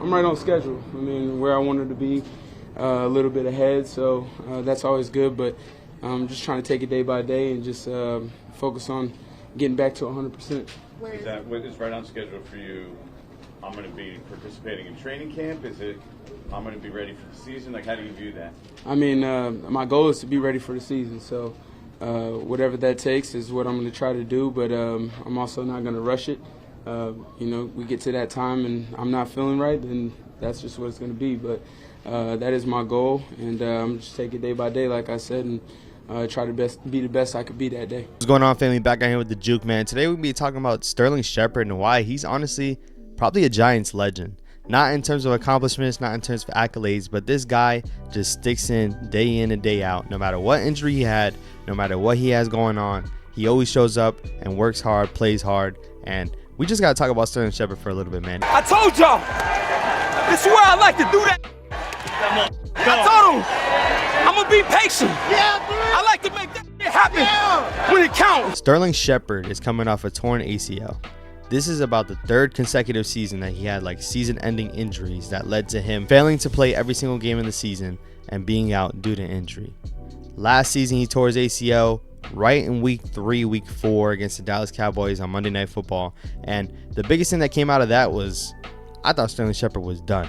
I'm right on schedule. I mean, where I wanted to be, a little bit ahead, so that's always good. But I'm just trying to take it day by day and just focus on getting back to 100%. Is that what is right on schedule for you? I'm going to be participating in training camp. Is it I'm going to be ready for the season? Like, how do you view that? I mean, my goal is to be ready for the season. So whatever that takes is what I'm going to try to do. But I'm also not going to rush it. We get to that time and I'm not feeling right, then that's just what it's going to be. But that is my goal, and I'm just take it day by day, like I said, and try to be the best I could be that day. What's going on, family? Back out here with the Juke, man. Today we'll be talking about Sterling Shepard and why he's honestly probably a Giants legend. Not in terms of accomplishments, not in terms of accolades, but this guy just sticks in and day out. No matter what injury he had, no matter what he has going on, he always shows up and works hard, plays hard, and we just got to talk about Sterling Shepard for a little bit, man. I told y'all, this is where I like to do that. I told him, I'm going to be patient. I like to make that shit happen when it counts. Sterling Shepard is coming off a torn ACL. This is about the third consecutive season that he had like season-ending injuries that led to him failing to play every single game in the season and being out due to injury. Last season, he tore his ACL right in week 4 against the Dallas Cowboys on Monday Night Football. And the biggest thing that came out of that was I thought Sterling Shepard was done.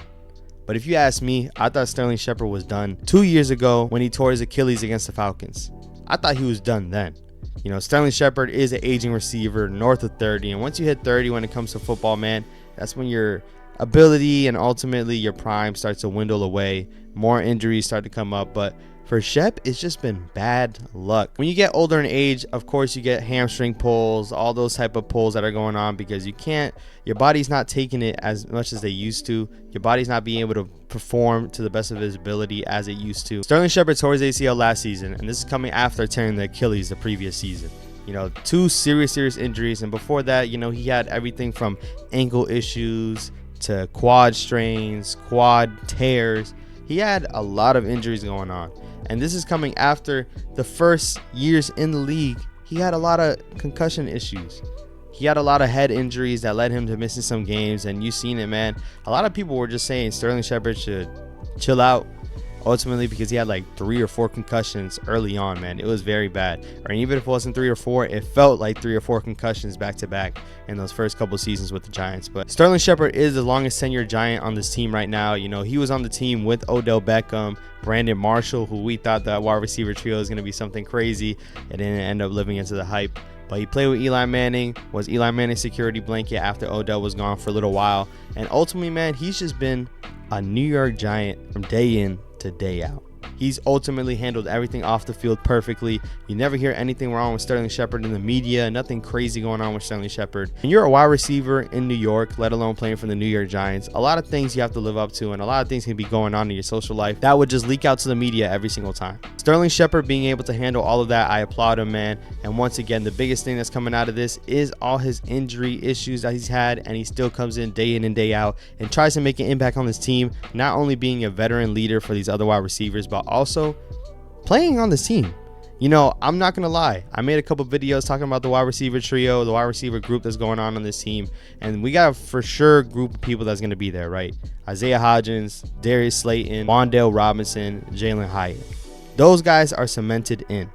But if you ask me, I thought Sterling Shepard was done 2 years ago when he tore his Achilles against the Falcons. I thought he was done then. You know, Sterling Shepard is an aging receiver north of 30. And once you hit 30 when it comes to football, man, that's when your ability and ultimately your prime starts to dwindle away. More injuries start to come up. But for Shep, it's just been bad luck. When you get older in age, of course, you get hamstring pulls, all those type of pulls that are going on because your body's not taking it as much as they used to. Your body's not being able to perform to the best of his ability as it used to. Sterling Shepard tore his ACL last season, and this is coming after tearing the Achilles the previous season. You know, 2 serious injuries, and before that, you know, he had everything from ankle issues to quad strains, quad tears. He had a lot of injuries going on. And this is coming after the first years in the league. He had a lot of concussion issues. He had a lot of head injuries that led him to missing some games. And you've seen it, man. A lot of people were just saying Sterling Shepard should chill out. Ultimately, because he had like 3 or 4 concussions early on, man. It was very bad. Or even if it wasn't 3 or 4, it felt like 3 or 4 concussions back to back in those first couple seasons with the Giants. But Sterling Shepard is the longest tenured Giant on this team right now. You know, he was on the team with Odell Beckham, Brandon Marshall, who we thought that wide receiver trio was going to be something crazy. It didn't end up living into the hype. But he played with Eli Manning, was Eli Manning's security blanket after Odell was gone for a little while. And ultimately, man, he's just been a New York Giant from day in to day out. He's ultimately handled everything off the field perfectly. You never hear anything wrong with Sterling Shepard in the media. Nothing crazy going on with Sterling Shepard. When you're a wide receiver in New York, let alone playing for the New York Giants, a lot of things you have to live up to, and a lot of things can be going on in your social life that would just leak out to the media every single time. Sterling Shepard being able to handle all of that, I applaud him, man. And once again, the biggest thing that's coming out of this is all his injury issues that he's had, and he still comes in and day out and tries to make an impact on this team, not only being a veteran leader for these other wide receivers, but also playing on this team. You know, I'm not gonna lie, I made a couple videos talking about the wide receiver trio, the wide receiver group that's going on this team, and we got a for sure group of people that's gonna be there, right? Isaiah Hodgins, Darius Slayton, Wan'Dale Robinson, Jalen Hyatt. Those guys are cemented in,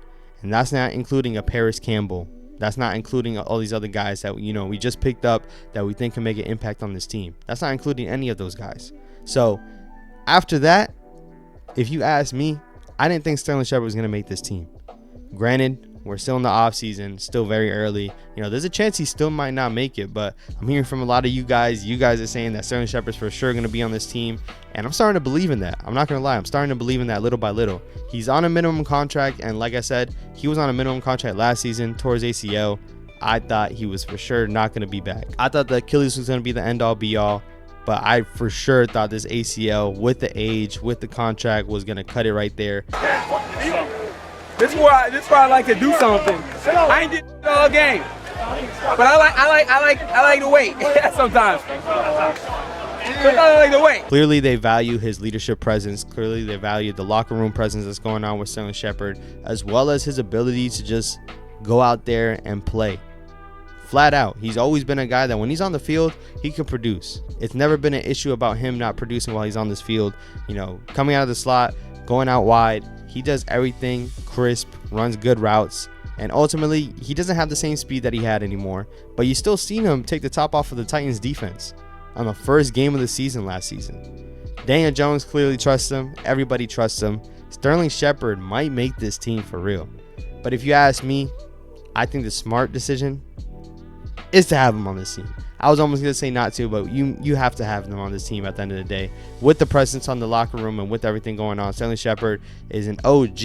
and that's not including a Paris Campbell. That's not including all these other guys that, you know, we just picked up that we think can make an impact on this team. That's not including any of those guys. So after that, if you ask me, I didn't think Sterling Shepard was going to make this team. Granted, we're still in the off season, still very early. You know, there's a chance he still might not make it, but I'm hearing from a lot of you guys. You guys are saying that Sterling Shepard's for sure going to be on this team, and I'm starting to believe in that. I'm not going to lie. I'm starting to believe in that little by little. He's on a minimum contract, and like I said, he was on a minimum contract last season, tore his ACL. I thought he was for sure not going to be back. I thought the Achilles was going to be the end-all, be-all. But I for sure thought this ACL, with the age, with the contract, was going to cut it right there. This is where I like to do something. I ain't did it all game, but I like to wait sometimes. I like to wait. Clearly, they value his leadership presence. Clearly, they value the locker room presence that's going on with Sterling Shepard, as well as his ability to just go out there and play. Flat out. He's always been a guy that when he's on the field, he can produce. It's never been an issue about him not producing while he's on this field. You know, coming out of the slot, going out wide, he does everything crisp, runs good routes, and ultimately, he doesn't have the same speed that he had anymore, but you still seen him take the top off of the Titans defense on the first game of the season last season. Daniel Jones clearly trusts him. Everybody trusts him. Sterling Shepard might make this team for real. But if you ask me, I think the smart decision is to have him on this team. I was almost going to say not to, but you have to have them on this team at the end of the day. With the presence on the locker room and with everything going on, Sterling Shepard is an OG.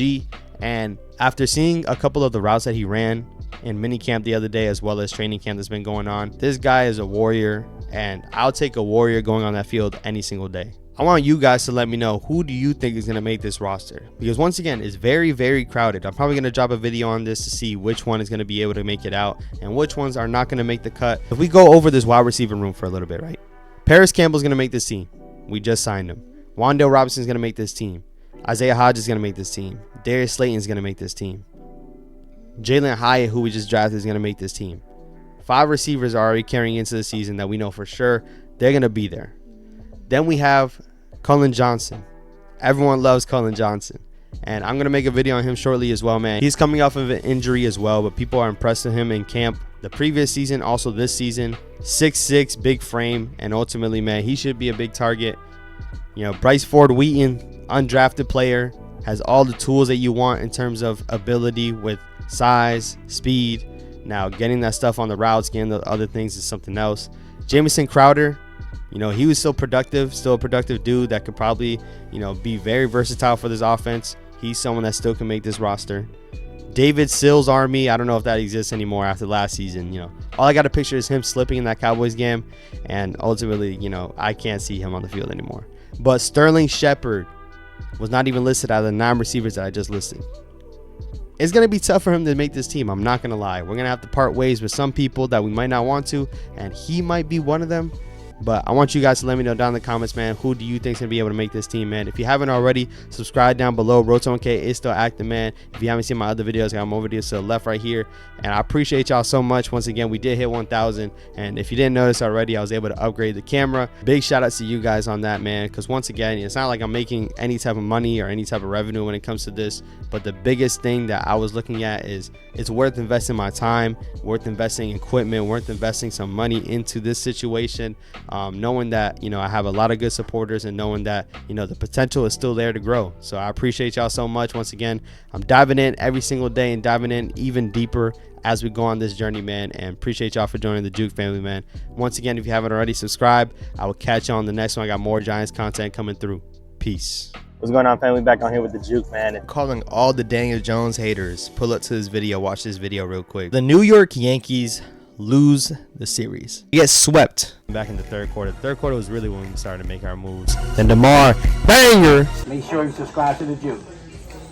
And after seeing a couple of the routes that he ran in minicamp the other day, as well as training camp that's been going on, this guy is a warrior, and I'll take a warrior going on that field any single day. I want you guys to let me know, who do you think is going to make this roster? Because once again, it's very, very crowded. I'm probably going to drop a video on this to see which one is going to be able to make it out and which ones are not going to make the cut. If we go over this wide receiver room for a little bit, right? Paris Campbell's going to make this team. We just signed him. Wan'Dale Robinson's going to make this team. Isaiah Hodge is going to make this team. Darius Slayton is going to make this team. Jalen Hyatt, who we just drafted, is going to make this team. 5 receivers are already carrying into the season that we know for sure they're going to be there. Then we have Cullen Johnson. Everyone loves Cullen Johnson, and I'm going to make a video on him shortly as well, man. He's coming off of an injury as well, but people are impressed with him in camp the previous season, also this season. 6'6", big frame, and ultimately, man, he should be a big target. You know, Bryce Ford Wheaton, undrafted player, has all the tools that you want in terms of ability with size, speed. Now, getting that stuff on the routes, getting the other things is something else. Jamison Crowder, you know, he was still a productive dude that could probably, you know, be very versatile for this offense. He's someone that still can make this roster. David Sills Army, I don't know if that exists anymore after last season. You know, all I got to picture is him slipping in that Cowboys game, and ultimately, you know, I can't see him on the field anymore. But Sterling Shepard was not even listed out of the 9 receivers that I just listed. It's going to be tough for him to make this team. I'm not going to lie. We're going to have to part ways with some people that we might not want to, and he might be one of them. But I want you guys to let me know down in the comments, man, who do you think is going to be able to make this team, man? If you haven't already, subscribe down below. Road to 1K is still active, man. If you haven't seen my other videos, I got more videos to the left right here. And I appreciate y'all so much. Once again, we did hit 1,000. And if you didn't notice already, I was able to upgrade the camera. Big shout out to you guys on that, man. Because once again, it's not like I'm making any type of money or any type of revenue when it comes to this. But the biggest thing that I was looking at is it's worth investing my time, worth investing equipment, worth investing some money into this situation. Knowing that, you know, I have a lot of good supporters and knowing that, you know, the potential is still there to grow. So I appreciate y'all so much. Once again, I'm diving in every single day and diving in even deeper as we go on this journey, man, and appreciate y'all for joining the Juke family, man. Once again, if you haven't already subscribed, I will catch you on the next one. I got more Giants content coming through. Peace. What's going on, family? Back on here with the Juke, man. And calling all the Daniel Jones haters, pull up to this video, watch this video real quick. The New York Yankees lose the series. We get swept back in the third quarter. The third quarter was really when we started to make our moves. Then DeMar, banger. Make sure you subscribe to the Juke.